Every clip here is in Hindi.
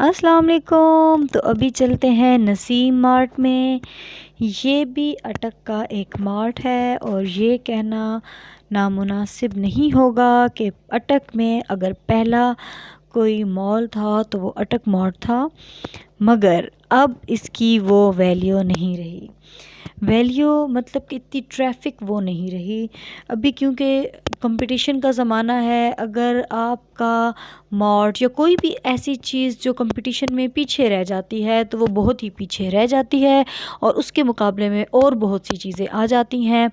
अस्सलाम वालेकुम। तो अभी चलते हैं नसीम मार्ट में। ये भी अटक का एक मार्ट है और ये कहना नामुनासिब नहीं होगा कि अटक में अगर पहला कोई मॉल था तो वो अटक मार्ट था, मगर अब इसकी वो वैल्यू नहीं रही। वैल्यू मतलब कि इतनी ट्रैफिक वो नहीं रही अभी, क्योंकि कंपटीशन का ज़माना है। अगर आपका मार्ट या कोई भी ऐसी चीज़ जो कंपटीशन में पीछे रह जाती है तो वो बहुत ही पीछे रह जाती है और उसके मुकाबले में और बहुत सी चीज़ें आ जाती हैं।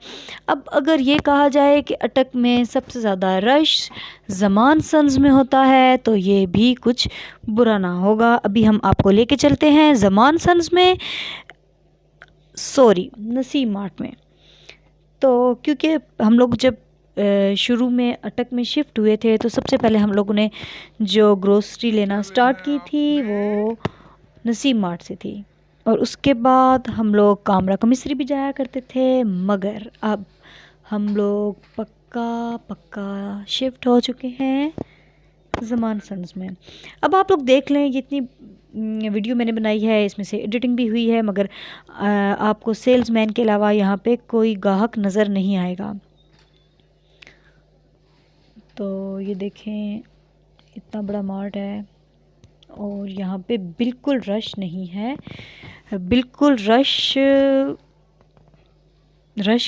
अब अगर ये कहा जाए कि अटक में सबसे ज़्यादा रश ज़मान सन्स में होता है तो ये भी कुछ बुरा ना होगा। अभी हम आपको लेके चलते हैं ज़मान सन्स में, सॉरी नसीम मार्ट में। तो क्योंकि हम लोग जब शुरू में अटक में शिफ्ट हुए थे तो सबसे पहले हम लोगों ने जो ग्रोसरी लेना स्टार्ट की थी वो नसीम मार्ट से थी, और उसके बाद हम लोग कामरा का मिस्री भी जाया करते थे। मगर अब हम लोग पक्का पक्का शिफ्ट हो चुके हैं ज़मान सन्स में। अब आप लोग देख लें, ये इतनी वीडियो मैंने बनाई है, इसमें से एडिटिंग भी हुई है, मगर आपको सेल्समैन के अलावा यहाँ पे कोई ग्राहक नज़र नहीं आएगा। तो ये देखें, इतना बड़ा मार्ट है और यहाँ पे बिल्कुल रश नहीं है। बिल्कुल रश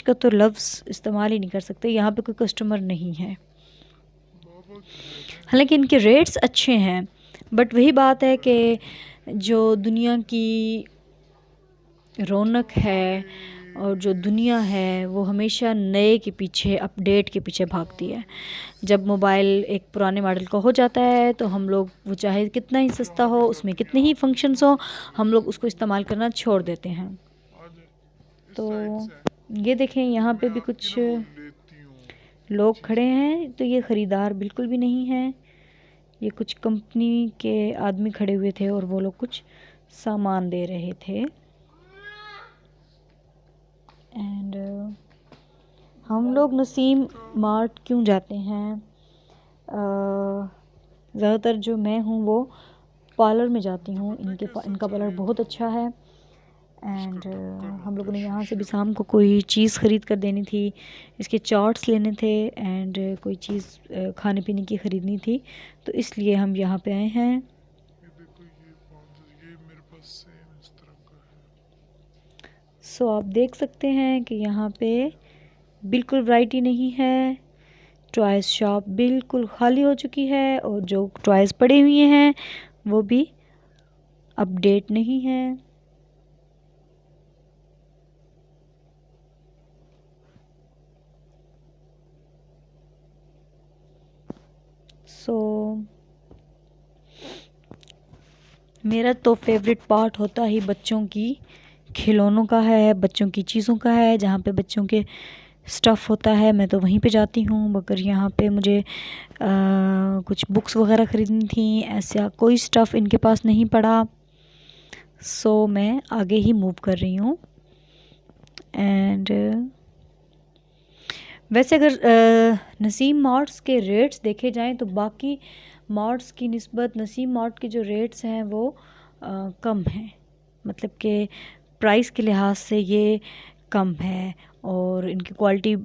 का तो लफ्ज़ इस्तेमाल ही नहीं कर सकते। यहाँ पे कोई कस्टमर नहीं है। हालांकि इनके रेट्स अच्छे हैं, बट वही बात है कि जो दुनिया की रौनक है और जो दुनिया है वो हमेशा नए के पीछे, अपडेट के पीछे भागती है। जब मोबाइल एक पुराने मॉडल का हो जाता है तो हम लोग, वो चाहे कितना ही सस्ता हो, उसमें कितने ही फंक्शंस हो, हम लोग उसको इस्तेमाल करना छोड़ देते हैं। तो ये देखें, यहाँ पे भी कुछ लोग खड़े हैं, तो ये ख़रीदार बिल्कुल भी नहीं है। ये कुछ कंपनी के आदमी खड़े हुए थे और वो लोग कुछ सामान दे रहे थे। एंड हम लोग नसीम मार्ट क्यों जाते हैं? ज़्यादातर जो मैं हूँ वो पार्लर में जाती हूँ। इनका पार्लर बहुत अच्छा है। एंड हम लोगों ने यहाँ से भी शाम को कोई चीज़ ख़रीद कर देनी थी, इसके चार्ट्स लेने थे एंड कोई चीज़ खाने पीने की ख़रीदनी थी, तो इसलिए हम यहाँ पे आए हैं। सो आप देख सकते हैं कि यहाँ पे बिल्कुल वैरायटी नहीं है। टॉयज़ शॉप बिल्कुल खाली हो चुकी है और जो टॉयज़ पड़े हुए हैं वो भी अपडेट नहीं है। मेरा तो फेवरेट पार्ट होता ही बच्चों की खिलौनों का है, बच्चों की चीज़ों का है। जहाँ पे बच्चों के स्टफ़ होता है मैं तो वहीं पे जाती हूँ। मगर यहाँ पे मुझे कुछ बुक्स वगैरह ख़रीदनी थी, ऐसा कोई स्टफ़ इनके पास नहीं पड़ा। सो मैं आगे ही मूव कर रही हूँ। एंड वैसे अगर नसीम मार्ट्स के रेट्स देखे जाएं तो बाकी मार्ट्स की निस्बत नसीम मार्ट के जो रेट्स हैं वो कम हैं। मतलब कि प्राइस के लिहाज से ये कम है और इनकी क्वालिटी